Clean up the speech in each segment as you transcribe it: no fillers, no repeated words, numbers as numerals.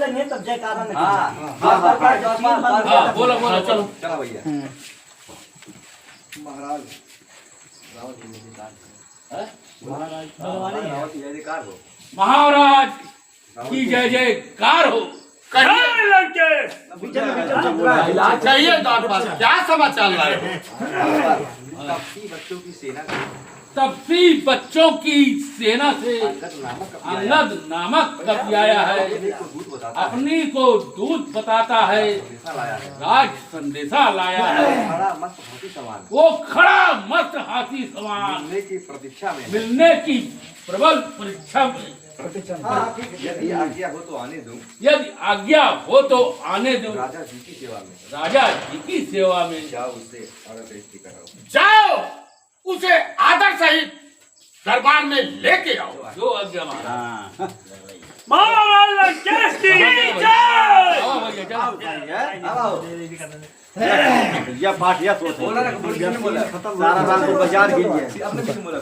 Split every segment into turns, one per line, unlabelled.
बोलेंगे तब जयकारा नहीं।
बोलो बोलो चलो
चलो भैया।
महाराज
महाराज की जय जयकार हो। कहिए लड़के चाहिए दरबार क्या समाचार लाए हो?
तपसी बच्चों की सेना
तपसी बच्चों की सेना से अंगद नामक कवि आया है। अपनी को दूध बताता है, राज संदेशा लाया है।
खड़ा मस्त हाथी सवार
वो खड़ा मस्त हाथी सवार
मिलने की प्रतीक्षा में
मिलने की प्रबल परीक्षा में।
यदि आज्ञा हो तो आने दूं,
यदि आज्ञा हो तो आने दूं।
राजा जी की सेवा में
राजा जी की सेवा में
जाओ, उससे आदर बेइज्जती कराओ।
जाओ, उसे आदर सहित दरबार में लेके आओ। जो आज्ञा महाराज।
या पाठ या सोच
बोला ना, बोला
सारा रात को बाजार गिर गया।
अपने पीछे बोला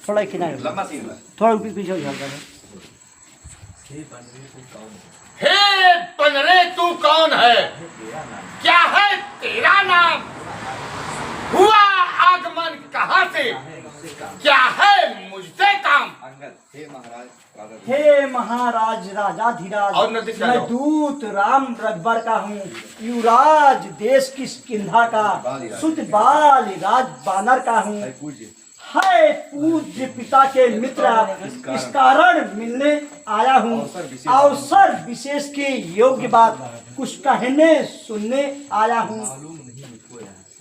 थोड़ा किनारे
लंबा सीन है।
थोड़ा पीछे हो जाता है।
हे बनरे तू कौन है? क्या है तेरा नाम? हुआ आगमन कहाँ से? क्या है मुझसे काम?
अंगद हे महाराज राजा जी।
हे महाराज राजाधिराज,
और नजदीक
मैं
जाओ।
दूत राम रघबर का हूँ, युवराज देश की किंधा का, सुत बाल राज बानर का हूँ।
है पूज्य
है पूज्य पिता के मित्र, इस कारण मिलने आया हूँ। अवसर विशेष की योग्य बात कुछ कहने सुनने आया हूँ।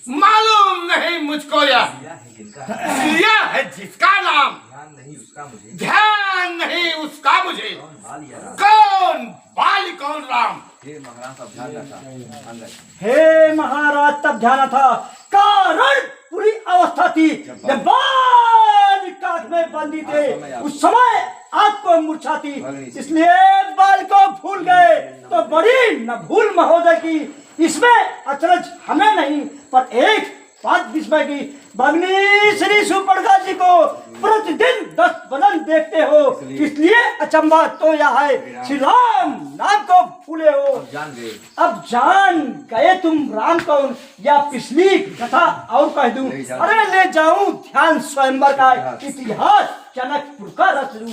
मालूम नहीं मुझको यह सिया है जिसका नाम, ध्यान नहीं उसका मुझे। कौन बाल कौन राम?
हे महाराज अब ध्यान रखा अंगद।
हे महाराज तब ध्यान था, कारण पूरी अवस्था थी जब बाल काट में बंदी थे। उस समय आपको मूर्छा थी, इसलिए बाल को भूल गए। तो बड़ी न भूल महोदय की, इसमें अचरज हमें नहीं, पर एक बात विस्मय की, भगनी श्री सुपर्णा जी को प्रतिदिन 10 बदन देखते हो, इसलिए अचंबा तो यह है, श्री राम नाम को भूले हो। अब जान गए तुम राम कौन, या पिछली कथा और कह दूं? अरे ले जाऊं ध्यान स्वयंवर का इतिहास, जनकपुर का रच लूं।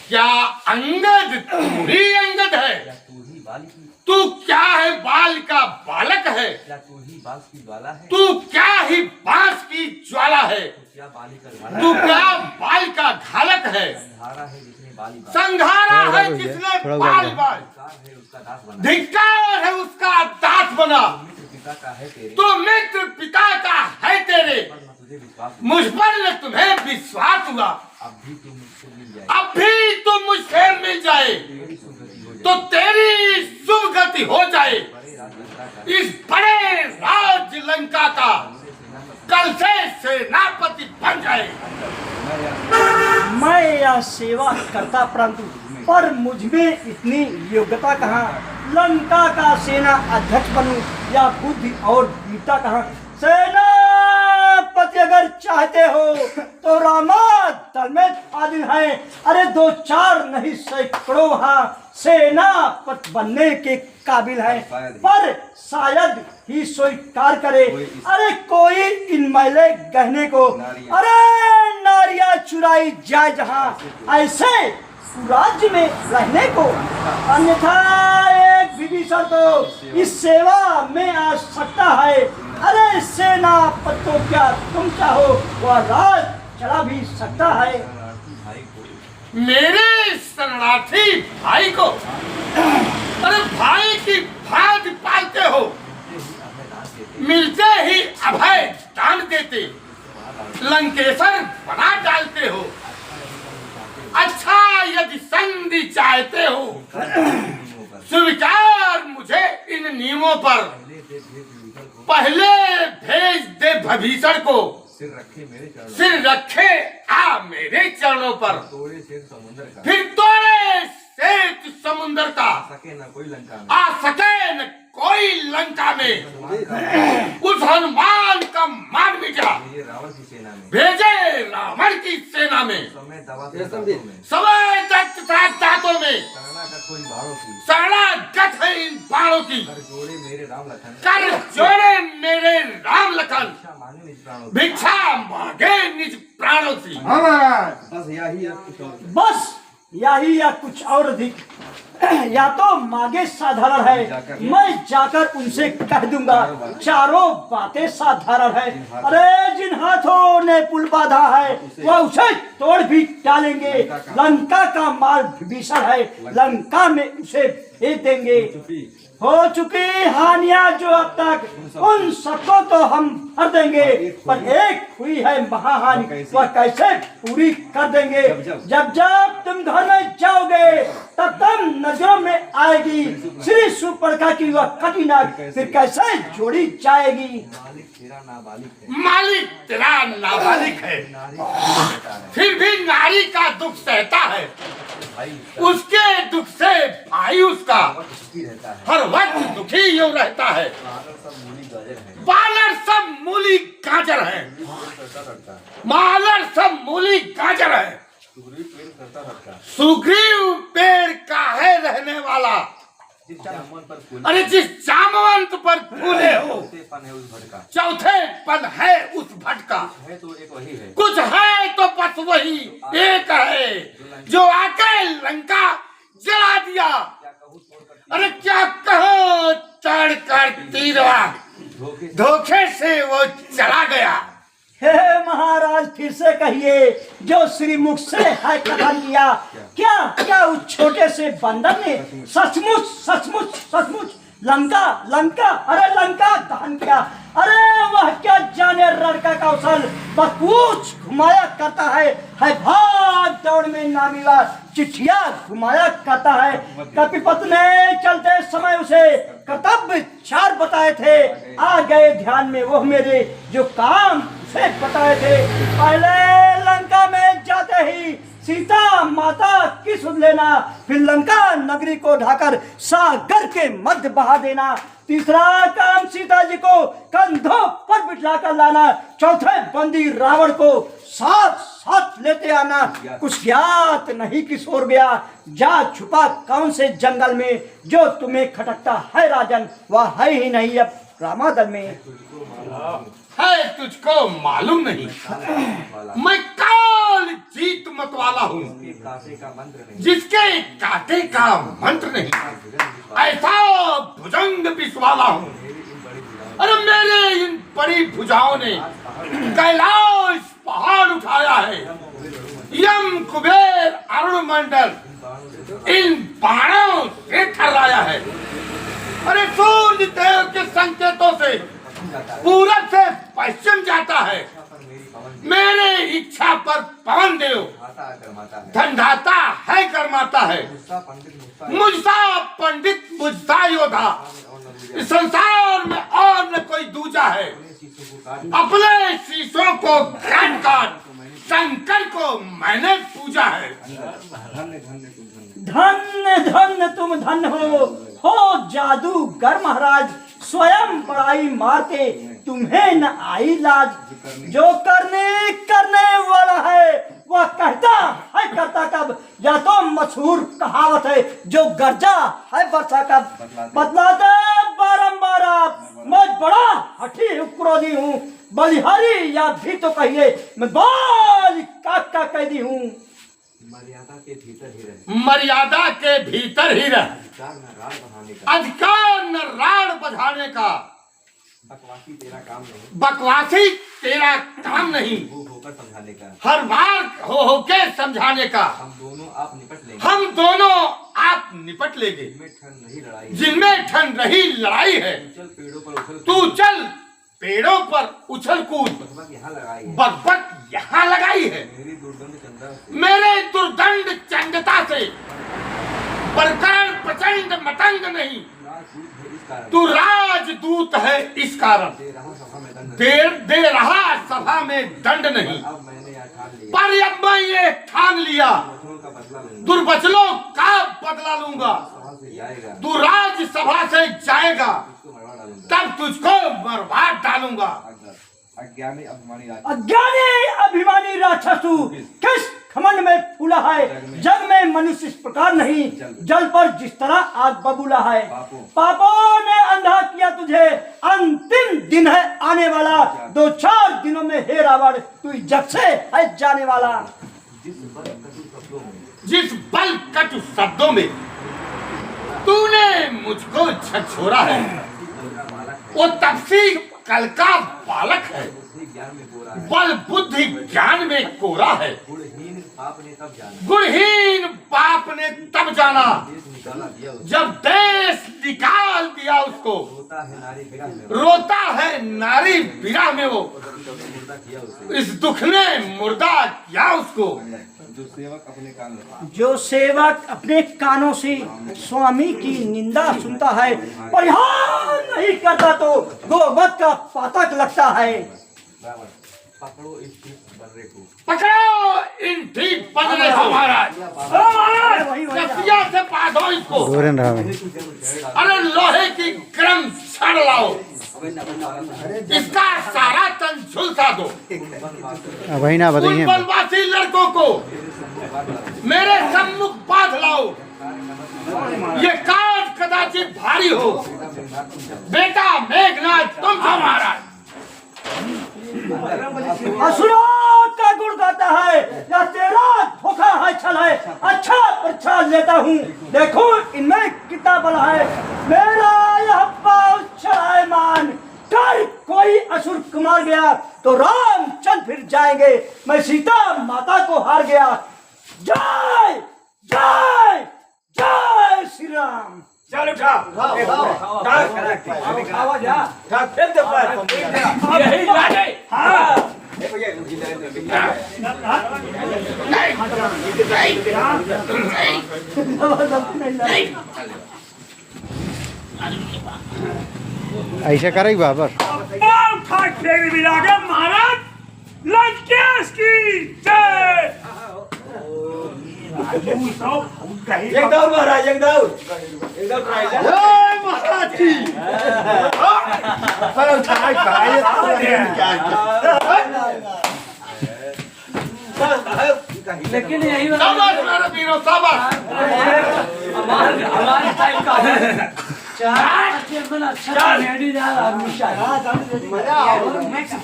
क्या अंगद तू ही अंगद है? तू क्या है बाल का बालक है? तू क्या ही बांस की ज्वाला है? तू क्या बाल का घालक है? संघारा है जिसने बाल बाल, धिक्कार है उसका दास बना। तो मित्र पिता का है तेरे, मुझ पर न तुम्हें विश्वास हुआ। अब भी तुम मुझसे मिल जाए तो तेरी शुभ गति हो जाए। इस बड़े राज लंका का कल से सेनापति बन जाए।
मैं यह सेवा करता, परंतु पर मुझमें इतनी योग्यता कहाँ? लंका का सेना अध्यक्ष बनूं या बुद्धि और वीरता कहाँ? सेनापति अगर चाहते हो तो रामा दल में आदि है। अरे 2-4 नहीं सैकड़ों वहाँ सेनापति बनने के काबिल है, पर शायद ही स्वीकार करे। अरे कोई इन मैले गहने को, अरे नारियां चुराई जाए जहाँ, ऐसे राज्य में रहने को। अन्यथा एक विभीषण तो इस सेवा में आ सकता है। अरे सेनापति तो क्या तुम चाहो वह राज चला भी सकता है।
मेरे शरणार्थी भाई को, अरे भाई की भांज पालते हो, मिलते ही अभय दान देते, लंकेश्वर बना डालते हो। अच्छा यदि संधि चाहते हो, स्वीकार मुझे इन नियमों पर। पहले भेज दे भीषण को, सिर रखे आ मेरे चरणों पर। फिर तोड़े सेतु समुद्र का, आ सके न कोई लंका में उस हनुमान का मान मिटा,
ये रावण की सेना में
भेजे रावण की सेना में,
समय दवा के दांतों में,
समय दत्त दांतों में,
शरणागत कोई बाणों की,
शरणागत है इन बाणों की,
कर जोड़े मेरे राम लखन,
कर जोड़े मेरे राम लखन,
भिक्षा मांगे निज प्राणों की।
भिक्षा मांगे निज प्राणों की।
हाँ महाराज।
बस यही है कुछ और।
बस यही या कुछ और अधिक, या तो मांगे साधारण है, मैं जाकर उनसे कह दूंगा चारों बातें साधारण है। अरे जिन हाथों ने पुल बांधा है वह उसे तोड़ भी डालेंगे, लंका का माल विभीषण है, लंका में उसे भेज देंगे। हो चुकी हानियां जो अब तक, उन सबको तो हम भर देंगे, पर एक हुई है महाहानि, वह कैसे पूरी कर देंगे। जब जब तुम घर में जाओगे तब तब नजरों में आएगी श्री सुपर्णखा की वह कठिनाई, फिर कैसे जोड़ी जाएगी।
मालिक तेरा नाबालिग है,
मालिक तेरा नाबालिग है,
नारी का बेटा है,
फिर भी नारी का दुख सहता है,
भाई
उसके दुख से भाई उसका
बहुत सुखी रहता है।
हर वक्त दुखी यूं रहता है।
पागल सब मूली गाजर है,
बालर सब मूली गाजर है,
करता करता है,
मालर सब मूली गाजर है,
सुग्रीव पेड़ करता करता है,
सुग्रीव पेड़ का है रहने वाला,
जिस जामुन पर फूल
अरे जिस जामवंत पर फूले हो,
से पन है उस भटका,
चौथे पन है उस भटका,
है तो एक वही है,
कुछ है तो बस वही एक है जो आके लंका जला दिया।
क्या कहूँ छोड़कर
अरे क्या कहो चढ़ कर तीरवा,
धोखे से
धोखे से वो चला गया।
हे महाराज फिर से कहिए जो श्रीमुख से है कथन किया, क्या क्या उस छोटे से बंदर ने सचमुच सचमुच सचमुच लंका लंका अरे लंका दहन किया। अरे वह क्या जाने रण का कौशल, बस पूछ घुमाया करता है भाग दौड़ में नामीवार चिट्ठिया घुमाया करता है। कपिपत ने चलते समय उसे कर्तव्य 4 बताए थे, आ गए ध्यान में वो मेरे जो काम उसे बताए थे। पहले लंका में जाते ही सीता माता की सुध लेना, फिर लंका नगरी को ढाकर सागर के मध्य बहा देना। तीसरा काम सीता जी को कंधों पर बिठा कर लाना। चौथे बंदी रावण को साथ साथ लेते आना। कुछ ज्ञात नहीं किशोर गया जा छुपा कौन से जंगल में, जो तुम्हें खटकता है राजन वह है ही नहीं अब रामादल में।
है तुझको मालूम नहीं, मैं काल जीत मत वाला हूँ,
के कासे का मंत्र नहीं,
जिसके काटे का मंत्र नहीं, ऐसा भुजंग विश्वाला हूँ। अरे मेरे इन बड़ी भुजाओं ने कैलाश पहाड़ उठाया है, यम कुबेर अरुण मंडल इन बाणों से ठहराया है। अरे सूर्य देव के संकेतों से पूरब से पश्चिम जाता है, मेरे इच्छा पर पवन देव
माता गरमाता है,
ठंडाता है गरमाता है।
मुझसा पंडित मुझसा
मुझसा पंडित मुझसा योद्धा, इस संसार में और न कोई दूजा है।
शीशों को काट
अपने शीशों को काट काट शंकर को मैंने पूजा है।
धन्य धन्य तुम धन्य,
धन्य धन्य तुम धन्य हो जादूगर महाराज, स्वयं बड़ाई मारते तुम्हें न आई लाज। जो करने वाला है वह कहता है करता कब, या तो मशहूर कहावत है जो गर्जा है वर्षा कब। बतलाते बारंबार आप मैं बड़ा हठी क्रोधी हूँ, बलिहारी या भी तो कहिए मैं बाल का कैदी हूँ।
मर्यादा के भीतर ही रहे,
मर्यादा के भीतर ही रह,
अधिकार न राण बढ़ाने का,
अधिकार न राण बढ़ाने का,
बकवासी तेरा काम नहीं,
बकवासी तेरा काम नहीं,
वो होकर समझाने का,
हर बार होके समझाने का।
हम दोनों आप निपट लेंगे,
हम दोनों आप निपट लेंगे,
जिनमें ठन नहीं लड़ाई है,
जिनमें ठन रही लड़ाई है।
चल पेड़ों पर उछल
तू चल पेड़ों पर उछल कूद,
बकबक यहाँ लगाई है,
बकबक यहाँ लगाई है।
मेरी दुर्गंध चंदा से,
मेरे दुर्दंड चंडता से प्रकरण प्रचंड मतंग नहीं,
राजदूत है इस कारण,
तू राजदूत है इस कारण,
दे रहा सभा में दंड,
दे रहा सभा में दंड नहीं।
अब मैंने यह ठान लिया,
पर अब मैं ये ठान लिया
वचनों का बदला लूंगा,
दुर्वचनों का बदला लूंगा,
वहां से जाएगा,
तू राज्यसभा से जाएगा,
उसको मरवा डालूंगा।
तब तुझको मरवा डालूंगा।
अज्ञानी अभिमानी राजा,
अज्ञानी अभिमानी राक्षसु किस घमंड में फूला है, जग में मनुष्य इस प्रकार नहीं, जल पर जिस तरह आग बबूला है। पापों ने अंधा किया तुझे, अंतिम दिन है आने वाला, 2-4 दिनों में हे रावण तू जग से है जाने वाला।
जिस बल कटु शब्दों में
तूने मुझको झकझोरा है, वो तपसी कल का बालक है,
ज्ञान में गोरा है,
बल बुद्धि ज्ञान में कोरा है।
गुणहीन पाप ने तब जाना,
गुणहीन पाप ने तब जाना,
देश निकाला दिया उसको,
जब देश निकाल दिया उसको।
रोता है नारी विरह में,
रोता है नारी विरह में वो,
मुर्दा किया उसे,
इस दुख ने मुर्दा किया उसको।
जो सेवक अपने कान में,
जो सेवक अपने कानों से स्वामी की निंदा सुनता है, परिहार नहीं करता तो गोवध का पातक लगता है।
रावण, पकड़ो इस ठीक बर्रे को,
पकड़ो इन ठीक बदले को महाराज,
वही वही
रसिया से पादो इसको। अरे लोहे की क्रम छड़ लाओ, इसका सारा तन झुलसा दो।
वही ना
उन
बताइए।
वनवासी लड़कों को मेरे सम्मुख बांध लाओ, ये काज कदाचित भारी हो। बेटा मेघनाथ तुम हो महाराज।
असुरों का गुण गाता है या तेरा धोखा है छल है, अच्छा परीक्षा लेता हूँ, देखो इनमें कितना बल है। मेरा यह पाँव चढ़ाएमान कर कोई असुर कुमार गया तो रामचंद्र फिर जाएंगे, मैं सीता माता को हार गया। जय जय जय श्री राम।
चल उठा, यही राजे। हाँ
ऐसा करेगी बाबर।
महाराज लंकेश की जय।
एक दौड़ महाराज, एक दौड़, एक दौड़ ट्राई ले।
जय महाराज की।
लेकिन यही
शाबाश मेरे वीरों, शाबाश।
हमारे टाइम का है। अच्छा लेडी जा रहा हमेशा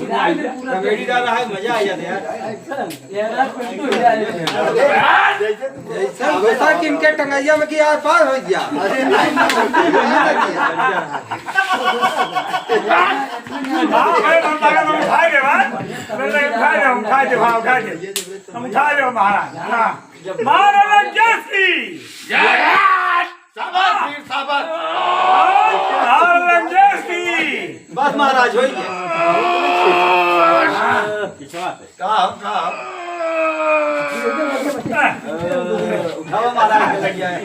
कॉमेडी डाल रहा है, मजा आ जाता है। वैसा किनके टंगैया में किया पार हो गया।
महाराज जैसी शाबाश वीर, शाबाश।
बस महाराज हो गया।
कहा
उठाओ महाराज के लग गया है।